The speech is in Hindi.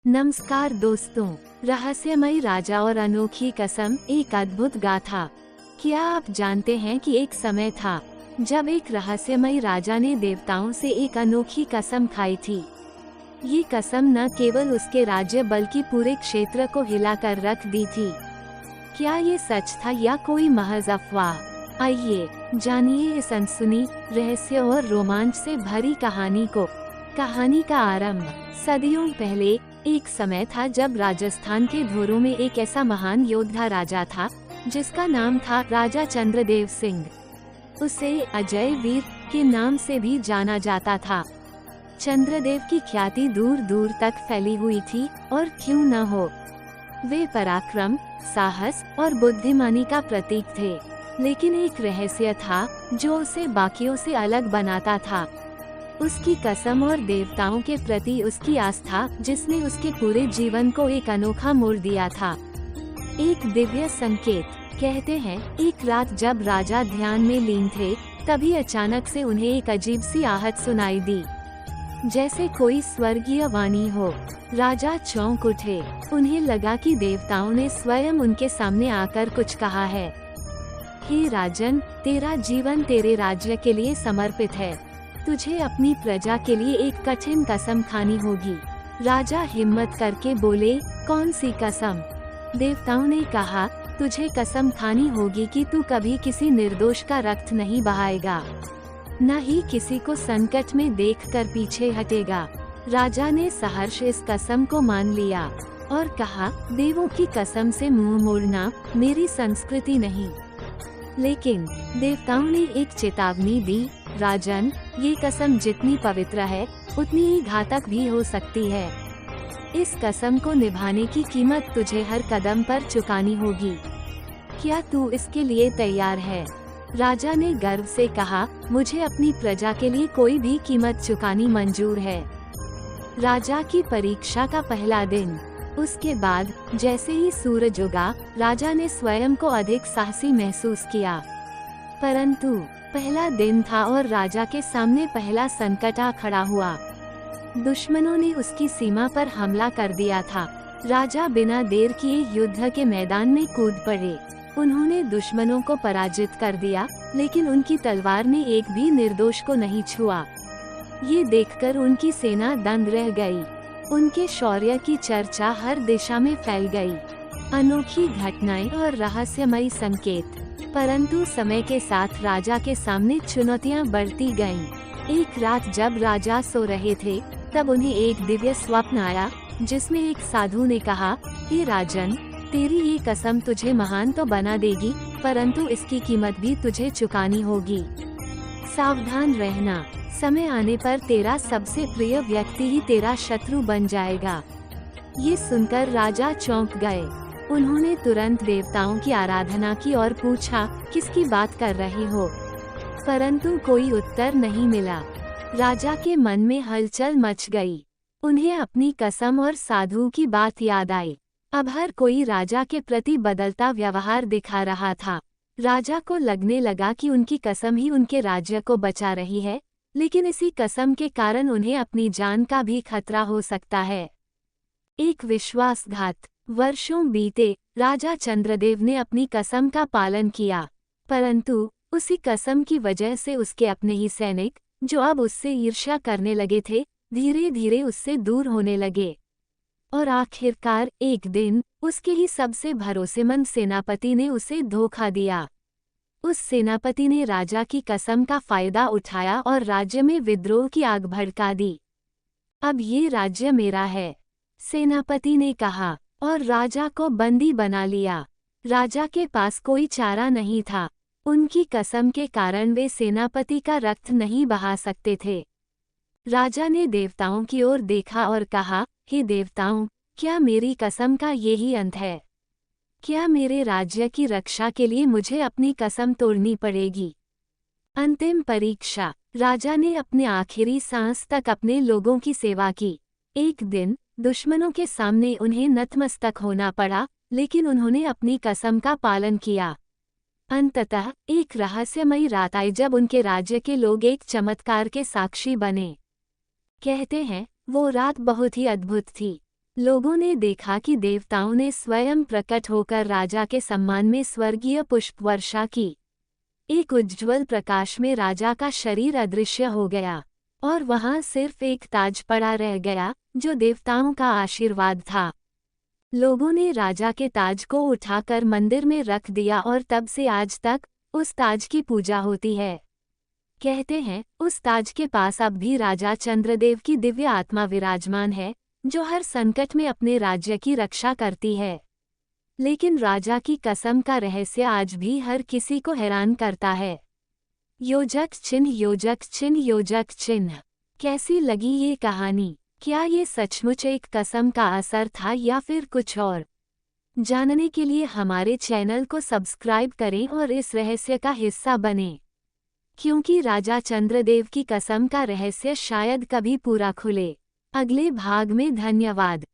नमस्कार दोस्तों, रहस्यमयी राजा और अनोखी कसम, एक अद्भुत गाथा। क्या आप जानते हैं कि एक समय था जब एक रहस्यमयी राजा ने देवताओं से एक अनोखी कसम खाई थी। ये कसम न केवल उसके राज्य बल्कि पूरे क्षेत्र को हिलाकर रख दी थी। क्या ये सच था या कोई महज अफवाह? आइए जानिए इस अनसुनी, रहस्य और रोमांच से भरी कहानी को। कहानी का आरंभ सदियों पहले एक समय था जब राजस्थान के धोरों में एक ऐसा महान योद्धा राजा था जिसका नाम था राजा चंद्रदेव सिंह। उसे अजय वीर के नाम से भी जाना जाता था। चंद्रदेव की ख्याति दूर दूर तक फैली हुई थी और क्यों न हो, वे पराक्रम, साहस और बुद्धिमानी का प्रतीक थे। लेकिन एक रहस्य था जो उसे बाकियों से अलग बनाता था। उसकी कसम और देवताओं के प्रति उसकी आस्था, जिसने उसके पूरे जीवन को एक अनोखा मोड़ दिया था। एक दिव्य संकेत। कहते हैं एक रात जब राजा ध्यान में लीन थे, तभी अचानक से उन्हें एक अजीब सी आहट सुनाई दी, जैसे कोई स्वर्गीय वाणी हो। राजा चौंक उठे। उन्हें लगा कि देवताओं ने स्वयं उनके सामने आकर कुछ कहा है। हे राजन, तेरा जीवन तेरे राज्य के लिए समर्पित है। तुझे अपनी प्रजा के लिए एक कठिन कसम खानी होगी। राजा हिम्मत करके बोले, कौन सी कसम? देवताओं ने कहा, तुझे कसम खानी होगी कि तू कभी किसी निर्दोष का रक्त नहीं बहाएगा, न ही किसी को संकट में देखकर पीछे हटेगा। राजा ने सहर्ष इस कसम को मान लिया और कहा, देवों की कसम से मुंह मोड़ना मेरी संस्कृति नहीं। लेकिन देवताओं ने एक चेतावनी दी, राजन, ये कसम जितनी पवित्र है उतनी ही घातक भी हो सकती है। इस कसम को निभाने की कीमत तुझे हर कदम पर चुकानी होगी। क्या तू इसके लिए तैयार है? राजा ने गर्व से कहा, मुझे अपनी प्रजा के लिए कोई भी कीमत चुकानी मंजूर है। राजा की परीक्षा का पहला दिन। उसके बाद जैसे ही सूरज उगा, राजा ने स्वयं को अधिक साहसी महसूस किया। परंतु पहला दिन था और राजा के सामने पहला संकट आ खड़ा हुआ। दुश्मनों ने उसकी सीमा पर हमला कर दिया था। राजा बिना देर किए युद्ध के मैदान में कूद पड़े। उन्होंने दुश्मनों को पराजित कर दिया, लेकिन उनकी तलवार ने एक भी निर्दोष को नहीं छुआ। ये देखकर उनकी सेना दंग रह गई। उनके शौर्य की चर्चा हर दिशा में फैल गई। अनोखी घटनाएं और रहस्यमयी संकेत। परंतु समय के साथ राजा के सामने चुनौतियां बढ़ती गईं। एक रात जब राजा सो रहे थे, तब उन्हें एक दिव्य स्वप्न आया जिसमें एक साधु ने कहा, हे राजन, तेरी ये कसम तुझे महान तो बना देगी, परंतु इसकी कीमत भी तुझे चुकानी होगी। सावधान रहना, समय आने पर तेरा सबसे प्रिय व्यक्ति ही तेरा शत्रु बन जाएगा। ये सुनकर राजा चौंक गए। उन्होंने तुरंत देवताओं की आराधना की और पूछा, किसकी बात कर रहे हो? परंतु कोई उत्तर नहीं मिला। राजा के मन में हलचल मच गई। उन्हें अपनी कसम और साधु की बात याद आई। अब हर कोई राजा के प्रति बदलता व्यवहार दिखा रहा था। राजा को लगने लगा कि उनकी कसम ही उनके राज्य को बचा रही है, लेकिन इसी कसम के कारण उन्हें अपनी जान का भी खतरा हो सकता है। एक विश्वासघात। वर्षों बीते, राजा चंद्रदेव ने अपनी कसम का पालन किया, परंतु उसी कसम की वजह से उसके अपने ही सैनिक, जो अब उससे ईर्ष्या करने लगे थे, धीरे धीरे उससे दूर होने लगे। और आखिरकार एक दिन उसके ही सबसे भरोसेमंद सेनापति ने उसे धोखा दिया। उस सेनापति ने राजा की कसम का फायदा उठाया और राज्य में विद्रोह की आग भड़का दी। अब ये राज्य मेरा है, सेनापति ने कहा, और राजा को बंदी बना लिया। राजा के पास कोई चारा नहीं था। उनकी कसम के कारण वे सेनापति का रक्त नहीं बहा सकते थे। राजा ने देवताओं की ओर देखा और कहा, हे देवताओं, क्या मेरी कसम का यही अंत है? क्या मेरे राज्य की रक्षा के लिए मुझे अपनी कसम तोड़नी पड़ेगी? अंतिम परीक्षा। राजा ने अपने आखिरी सांस तक अपने लोगों की सेवा की। एक दिन दुश्मनों के सामने उन्हें नतमस्तक होना पड़ा, लेकिन उन्होंने अपनी कसम का पालन किया। अंततः एक रहस्यमयी रात आई जब उनके राज्य के लोग एक चमत्कार के साक्षी बने। कहते हैं वो रात बहुत ही अद्भुत थी। लोगों ने देखा कि देवताओं ने स्वयं प्रकट होकर राजा के सम्मान में स्वर्गीय पुष्प वर्षा की। एक उज्ज्वल प्रकाश में राजा का शरीर अदृश्य हो गया और वहां सिर्फ एक ताज पड़ा रह गया, जो देवताओं का आशीर्वाद था। लोगों ने राजा के ताज को उठाकर मंदिर में रख दिया और तब से आज तक उस ताज की पूजा होती है। कहते हैं, उस ताज के पास अब भी राजा चंद्रदेव की दिव्य आत्मा विराजमान है, जो हर संकट में अपने राज्य की रक्षा करती है। लेकिन राजा की कसम का रहस्य आज भी हर किसी को हैरान करता है। योजक चिन्ह, योजक चिन्ह, योजक चिन्ह। कैसी लगी ये कहानी? क्या ये सचमुच एक कसम का असर था या फिर कुछ और? जानने के लिए हमारे चैनल को सब्सक्राइब करें और इस रहस्य का हिस्सा बनें, क्योंकि राजा चंद्रदेव की कसम का रहस्य शायद कभी पूरा खुले। अगले भाग में धन्यवाद।